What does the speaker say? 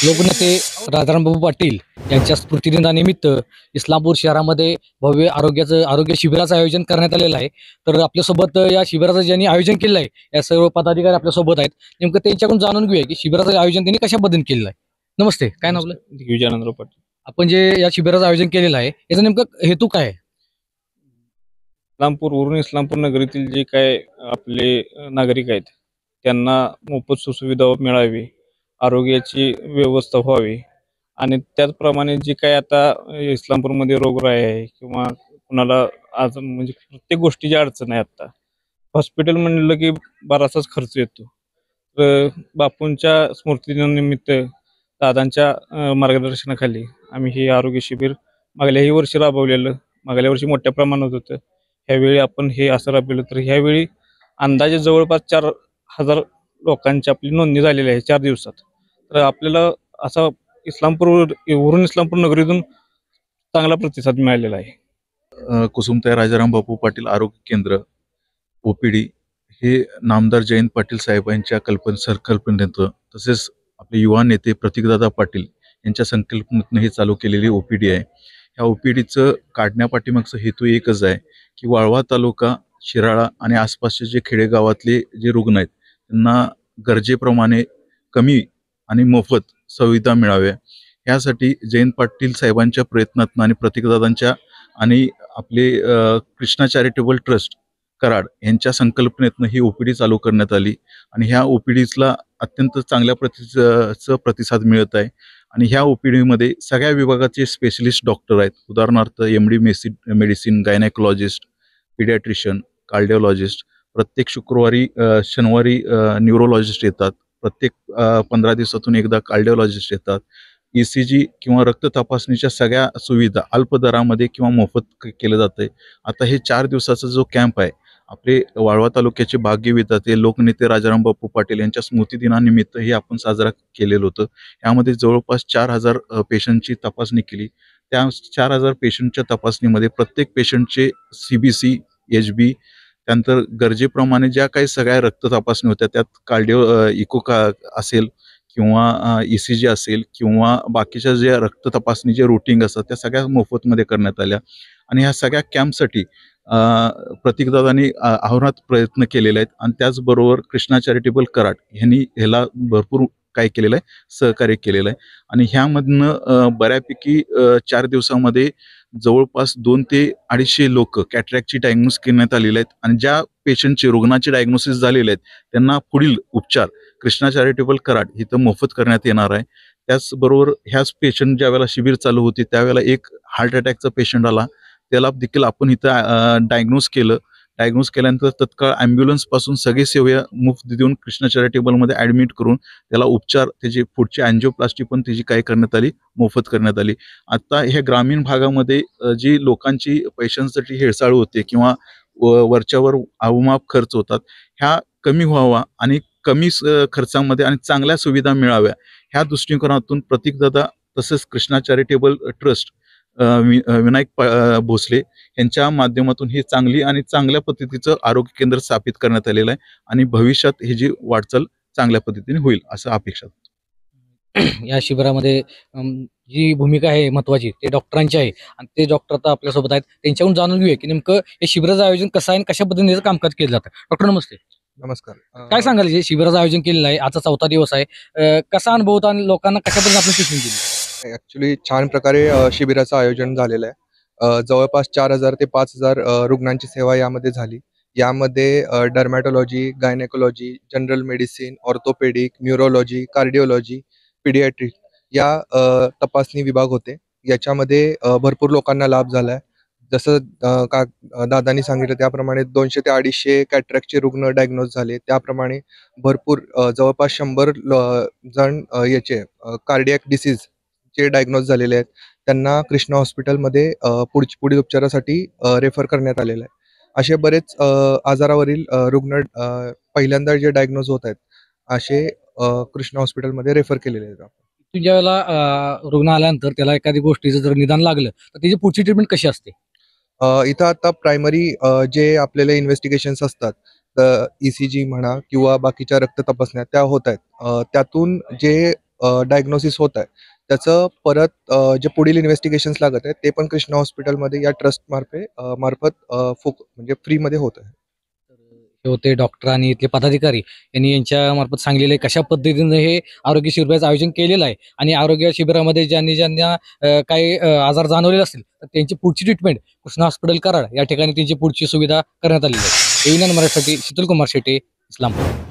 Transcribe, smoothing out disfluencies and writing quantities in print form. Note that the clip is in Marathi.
लोकनेते राजारामबाबू पाटील यांच्या स्मृतिदिनानिमित्त इस्लामपूर शहरामध्ये भव्य आरोग्य शिबिराचं आयोजन करण्यात आलेलं आहे। तर आपल्यासोबत या शिबिराचं ज्यांनी आयोजन केलं आहे या सर्व पदाधिकारी आपल्यासोबत आहेत। नेमकं त्यांच्याकडून जाणून घेऊया की शिबिराचं आयोजन त्यांनी कशा पद्धतीने केलेलं आहे। नमस्ते, काय नाव आपलं? दिग्विजयानंदराव पाटील. आपण जे या शिबिराचं आयोजन केलेलं आहे याचा नेमकं हेतू काय आहे? वरून इस्लामपूर नगरीतील जे काय आपले नागरिक आहेत त्यांना मोफत सुविधा मिळावी, आरोग्याची व्यवस्था व्हावी आणि त्याचप्रमाणे जे काय आता इस्लामपूरमध्ये रोगराई आहे किंवा कुणाला आज म्हणजे प्रत्येक गोष्टीची अडचण आहे. आता हॉस्पिटल म्हणलं की बराचसाच खर्च येतो. तर बापूंच्या स्मृतिदिनानिमित्त दादांच्या मार्गदर्शनाखाली आम्ही हे आरोग्य शिबिर मागल्याही वर्षी राबवलेलं, मागल्या वर्षी मोठ्या प्रमाणात होतं. ह्यावेळी आपण हे असं राबवलं तर ह्यावेळी अंदाजे जवळपास 4,000 लोकांची आपली नोंदणी झालेली आहे 4 दिवसात. तर आपल्याला असा वरून इस्लामपूर नगरीतून चांगला प्रतिसाद मिळालेला आहे. कुसुमताई राजाराम बापू पाटील आरोग्य केंद्र ओपीडी हे नामदार जयंत पाटील साहेबांच्या संकल्पनेतून तसेच आपले युवा नेते प्रतीकदादा पाटील यांच्या संकल्पनेतून हे चालू केलेली ओपीडी आहे। ह्या ओपीडीचं काढण्यापाठीमागचा हेतू एकच आहे की वाळवा तालुका, शिराळा आणि आसपासचे जे खेडेगावातले जे रुग्ण आहेत त्यांना गरजेप्रमाणे कमी आणि मोफत सुविधा मिळाव्या यासाठी जयंत पाटील साहेबांच्या प्रयत्नातून आणि प्रतीकदादांच्या आणि आपले कृष्णा चॅरिटेबल ट्रस्ट कराड यांच्या संकल्पनेतून ही ओपीडी चालू करण्यात आली आणि ह्या ओपीडीला अत्यंत चांगल्या प्रतिसाद मिळत आहे। आणि ह्या ओपीडीमध्ये सगळ्या विभागाचे स्पेशलिस्ट डॉक्टर आहेत। उदाहरणार्थ MD medicine, gynaecologist, paediatrician, cardiologist, प्रत्येक शुक्रवारी शनिवारी न्यूरोलॉजिस्ट येतात, प्रत्येक 15 दिवसातून एकदा कार्डिओलॉजिस्ट येतात। ECG किंवा रक्त तपासणीच्या सगळ्या सुविधा अल्प दरामध्ये किंवा मोफत केलं जाते। आता हे 4 दिवसाचा जो कॅम्प आहे आपले वाळवा तालुक्याचे भाग्यविधाते लोकनेते राजाराम बापू पाटील यांच्या स्मृतिदिनानिमित्त हे आपण साजरा केलेलं होतं। यामध्ये जवळपास 4,000 पेशंटची तपासणी केली। त्या 4,000 पेशंटच्या तपासणीमध्ये प्रत्येक पेशंटचे CBC, HB त्यानंतर गरजेप्रमाणे ज्या काही सगळ्या रक्त तपासणी होत्या त्यात इको असेल किंवा ECG असेल किंवा बाकीच्या ज्या रक्त तपासणीचे रूटीन असतात त्या सगळ्या मोफतमध्ये करण्यात आल्या। आणि ह्या सगळ्या कॅम्पसाठी प्रतीकदादांनी अहोरात्र प्रयत्न केलेले आहेत आणि त्याचबरोबर कृष्णा चॅरिटेबल कराड यांनी ह्याला भरपूर काय केलेलं आहे, सहकार्य केलेलं आहे। आणि ह्यामधनं बऱ्यापैकी 4 दिवसामध्ये जवळपास 200 ते 250 लोक कॅटरॅक्टची डायग्नोस करण्यात आलेले आहेत आणि ज्या पेशंटचे रुग्णाचे डायग्नोसिस झालेले आहेत त्यांना पुढील उपचार कृष्णा चॅरिटेबल कराड इथं मोफत करण्यात येणार आहे। त्याचबरोबर ह्याच पेशंट ज्या वेळेला शिबिर चालू होती त्यावेळेला एक हार्ट अटॅकचा पेशंट आला, त्याला देखील आपण इथं डायग्नोस केल्यानंतर तत्काळ ॲम्ब्युलन्सपासून सगळी सेवा मुफ्त देऊन कृष्णा चॅरिटेबलमध्ये ॲडमिट करून त्याला उपचार, त्याची पुढची अँजिओप्लास्टी पण त्याची काय करण्यात आली, मोफत करण्यात आली। आता ह्या ग्रामीण भागामध्ये जी लोकांची पैशांसाठी हेळसाळ होते किंवा वरच्यावर अवमाप खर्च होतात, ह्या कमी व्हावा आणि कमी खर्चामध्ये आणि चांगल्या सुविधा मिळाव्या ह्या दृष्टिकोनातून प्रतीकदादा तसेच कृष्णा चॅरिटेबल ट्रस्ट विनायक भोसले यांच्या माध्यमातून ही चांगली आणि चांगल्या पद्धतीचं आरोग्य केंद्र स्थापित करण्यात आलेलं आहे आणि भविष्यात ही जी वाटचाल चांगल्या पद्धतीने होईल असं अपेक्षा या शिबिरामध्ये जी भूमिका आहे महत्वाची ते डॉक्टरांची आहे आणि ते डॉक्टर आता आपल्यासोबत आहेत। त्यांच्याकडून जाणून घेऊया की नेमकं हे शिबिराचं आयोजन कसं आहे आणि कशा पद्धतीने कामकाज केलं जातं। डॉक्टर नमस्ते. नमस्कार. काय सांगाल, जे शिबिराचं आयोजन केलेलं आहे, आजचा 4था दिवस आहे, कसा अनुभव होता आणि लोकांना कशा पद्धतीने आपण ट्रीटमेंट दिली? ऍक्च्युली छान प्रकारे शिबिराचं आयोजन झालेलं आहे। जवळपास 4,000 ते 5,000 रुग्णांची सेवा यामध्ये झाली। यामध्ये dermatology, gynaecology, general medicine, orthopaedic, neurology, cardiology, paediatric या तपासणी विभाग होते। याच्यामध्ये भरपूर लोकांना लाभ झाला आहे। जसं दादांनी सांगितलं त्याप्रमाणे 200 ते 250 कॅटरॅक्टचे रुग्ण डायग्नोज झाले। त्याप्रमाणे भरपूर जवळपास 100 जण याचे कार्डियक डिसीजचे डायग्नोज झालेले आहेत। त्यांना कृष्णा हॉस्पिटलमध्ये पुढील उपचारासाठी रेफर करण्यात आलेलं आहे। असे बरेच आजारावरील रुग्ण पहिल्यांदा जे डायग्नोज होत आहेत असे कृष्णा हॉस्पिटलमध्ये रेफर केलेले आहेत। ज्या वेळेला रुग्ण आल्यानंतर त्याला एखादी गोष्टीचं जर निदान लागलं तर त्याची पुढची ट्रीटमेंट कशी असते? इथं आता प्रायमरी जे आपल्याला इन्व्हेस्टिगेशन्स असतात, ECG म्हणा किंवा बाकीच्या रक्त तपासण्या त्या होत आहेत। त्यातून जे डायग्नोसिस होत आहे त्याचं परत जे पुढील इन्व्हेस्टिगेशन्स लागत आहेत ते पण कृष्णा हॉस्पिटलमध्ये या ट्रस्ट मार्फत म्हणजे फ्रीमध्ये होत आहे. हे होते डॉक्टर आणि इथले पदाधिकारी यांनी यांच्या मार्फत सांगलेलं आहे कशा पद्धतीने हे आरोग्य शिबिराचं आयोजन केलेलं आहे आणि आरोग्य शिबिरामध्ये ज्यांना काही आजार जाणवलेले असतील तर त्यांची पुढची ट्रीटमेंट कृष्णा हॉस्पिटल कराड या ठिकाणी त्यांची पुढची सुविधा करण्यात आलेली आहे. एव्हीएन मराठीसाठी शीतल कुमार शेटे, इस्लामपूर.